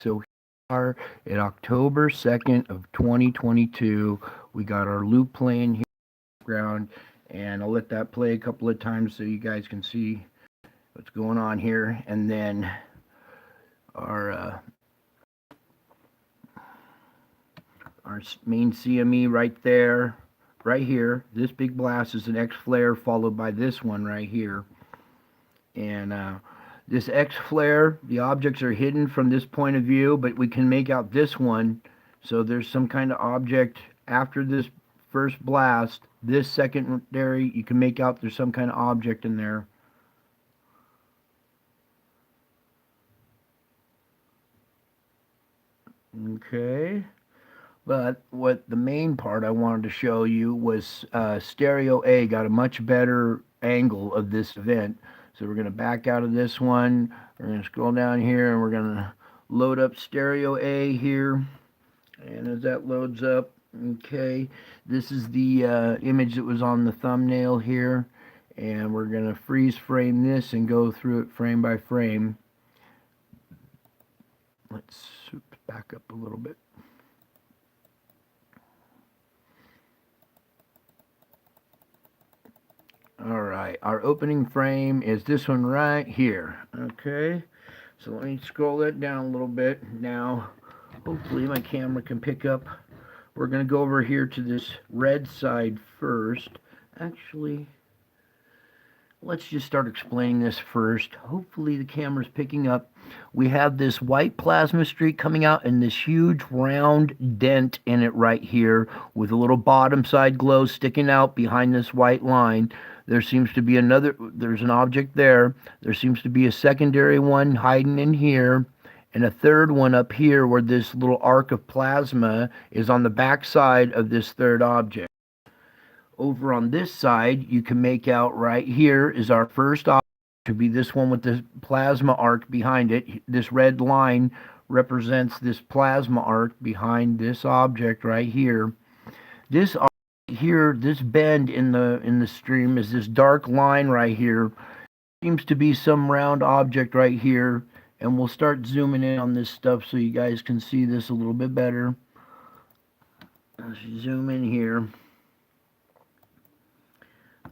So here we are at October 2nd of 2022. We got our loop playing here in the background, and I'll let that play a couple of times so you guys can see what's going on here. And then our uh, our main CME right there, right here. This big blast is an X flare followed by this one right here. And this X flare, the objects are hidden from this point of view, but we can make out this one. So there's some kind of object after this first blast. This secondary, you can make out there's some kind of object in there. Okay. But what the main part I wanted to show you was stereo A got a much better angle of this event. So we're going to back out of this one. We're going to scroll down here and we're going to load up stereo A here. And as that loads up, okay, this is the image that was on the thumbnail here. And we're going to freeze frame this and go through it frame by frame. Let's back up a little bit. All right, our opening frame is this one right here. Okay, so let me scroll that down a little bit. Now, hopefully my camera can pick up. We're going to go over here to this red side first. Actually, let's just start explaining this first. Hopefully the camera's picking up. We have this white plasma streak coming out and this huge round dent in it right here with a little bottom side glow sticking out behind this white line. There seems to be there's an object there. There seems to be a secondary one hiding in here, and a third one up here where this little arc of plasma is on the back side of this third object. Over on this side, you can make out right here is our first object, to be this one with the plasma arc behind it. This red line represents this plasma arc behind this object right here. This here, this bend in the stream is this dark line right here. Seems to be some round object right here, and we'll start zooming in on this stuff so you guys can see this a little bit better. Let's zoom in here.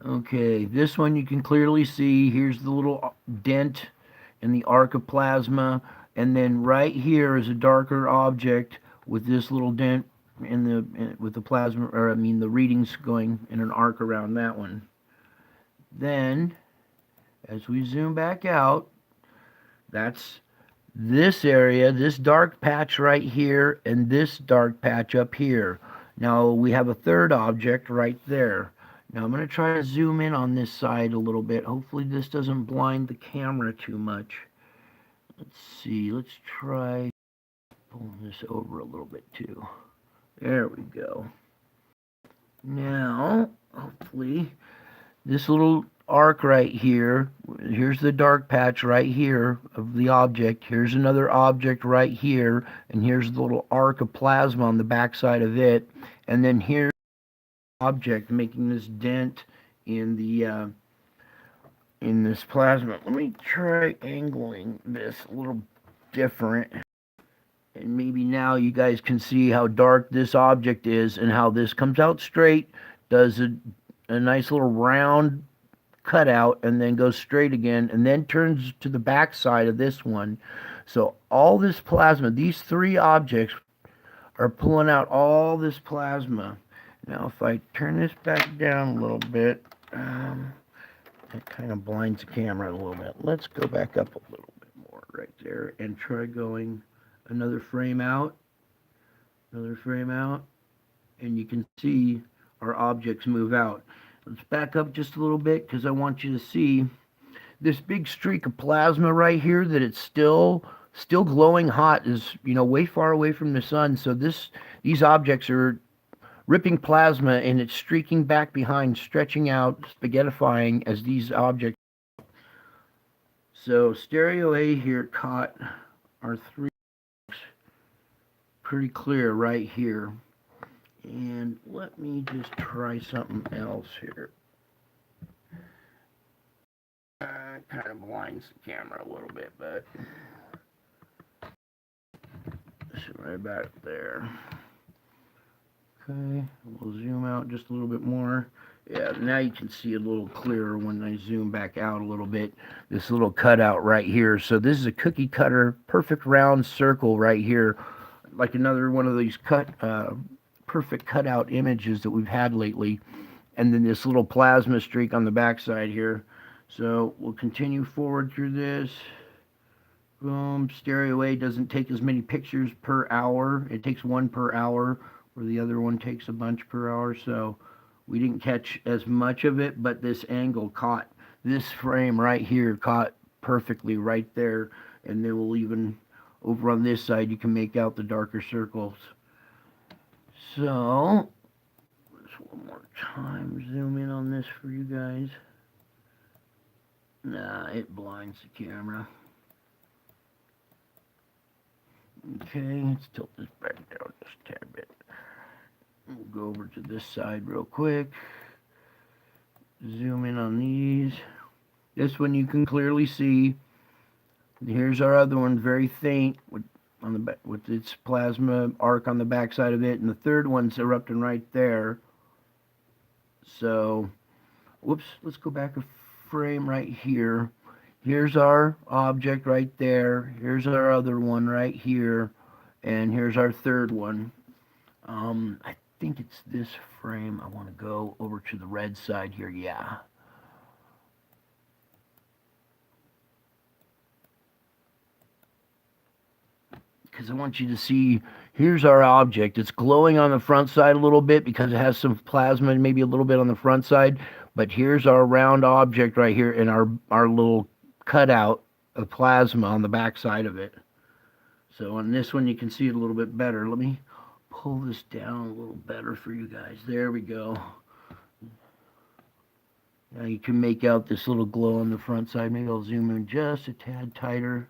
Okay, this one you can clearly see. Here's the little dent in the arc of plasma, and then right here is a darker object with this little dent with the plasma, or I mean the readings going in an arc around that one. Then, as we zoom back out, that's this area, this dark patch right here, and this dark patch up here. Now we have a third object right there. Now I'm going to try to zoom in on this side a little bit. Hopefully this doesn't blind the camera too much. Let's see, let's try pulling this over a little bit too. There we go. Now, hopefully, this little arc right here, here's the dark patch right here of the object. Here's another object right here, and here's the little arc of plasma on the backside of it. And then here's the object making this dent in the in this plasma. Let me try angling this a little different. And maybe now you guys can see how dark this object is and how this comes out straight, does a nice little round cutout, and then goes straight again, and then turns to the back side of this one. So all this plasma, these three objects are pulling out all this plasma. Now if I turn this back down a little bit, it kind of blinds the camera a little bit. Let's go back up a little bit more right there and try going another frame out, and you can see our objects move out. Let's back up just a little bit because I want you to see this big streak of plasma right here that it's still glowing hot, is way far away from the sun. So these objects are ripping plasma and it's streaking back behind, stretching out, spaghettifying as these objects. So stereo A here caught our three pretty clear right here. And let me just try something else here. Kind of blinds the camera a little bit, but right back there. Okay, we'll zoom out just a little bit more. Yeah, now you can see a little clearer when I zoom back out a little bit. This little cutout right here. So this is a cookie cutter, perfect round circle right here. Like another one of these perfect cutout images that we've had lately. And then this little plasma streak on the back side here. So we'll continue forward through this. Boom. Stereo A doesn't take as many pictures per hour. It takes one per hour, where the other one takes a bunch per hour. So we didn't catch as much of it, but this angle caught, this frame right here caught perfectly right there. And then we'll even, over on this side, you can make out the darker circles. So, just one more time, zoom in on this for you guys. Nah, it blinds the camera. Okay, let's tilt this back down just a tad bit. We'll go over to this side real quick. Zoom in on these. This one you can clearly see. Here's our other one, very faint, on the back, with its plasma arc on the back side of it, and the third one's erupting right there. So, whoops, let's go back a frame right here. Here's our object right there. Here's our other one right here. And here's our third one. I think it's this frame. I want to go over to the red side here. Yeah. Because I want you to see, here's our object. It's glowing on the front side a little bit because it has some plasma and maybe a little bit on the front side. But here's our round object right here and our little cutout of plasma on the back side of it. So on this one you can see it a little bit better. Let me pull this down a little better for you guys. There we go. Now you can make out this little glow on the front side. Maybe I'll zoom in just a tad tighter.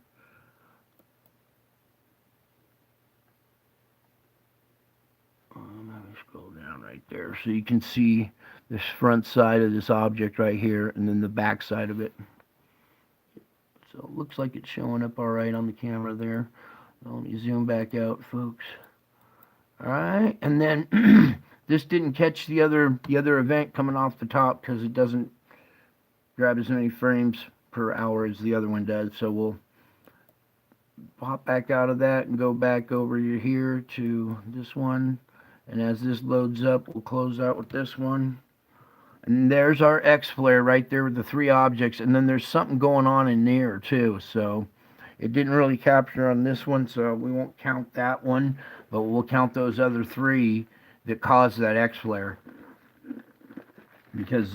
Let me scroll down right there so you can see this front side of this object right here and then the back side of it. So it looks like it's showing up all right on the camera there. Let me zoom back out, folks. All right, and then this didn't catch the other event coming off the top because it doesn't grab as many frames per hour as the other one does. So we'll pop back out of that and go back over here to this one. And as this loads up, we'll close out with this one. And there's our X-flare right there with the three objects. And then there's something going on in there too. So it didn't really capture on this one, so we won't count that one. But we'll count those other three that caused that X-flare. Because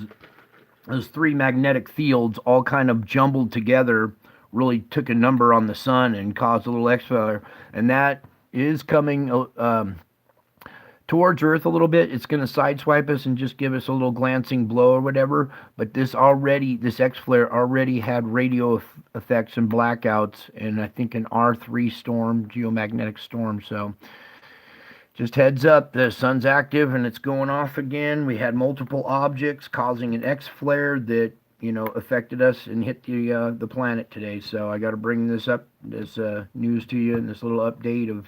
those three magnetic fields all kind of jumbled together, really took a number on the sun and caused a little X-flare. And that is coming towards Earth a little bit. It's going to sideswipe us and just give us a little glancing blow or whatever. But this X-flare already had radio effects and blackouts, and I think an R3 storm, geomagnetic storm. So just heads up, the sun's active and it's going off again. We had multiple objects causing an X-flare that, you know, affected us and hit the planet today. So I got to bring this news to you and this little update of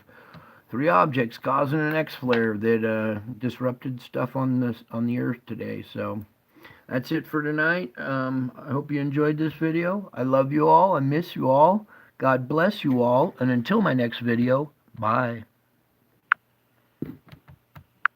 3 objects causing an X-flare that disrupted stuff on the Earth today. So that's it for tonight. I hope you enjoyed this video. I love you all. I miss you all. God bless you all. And until my next video, bye.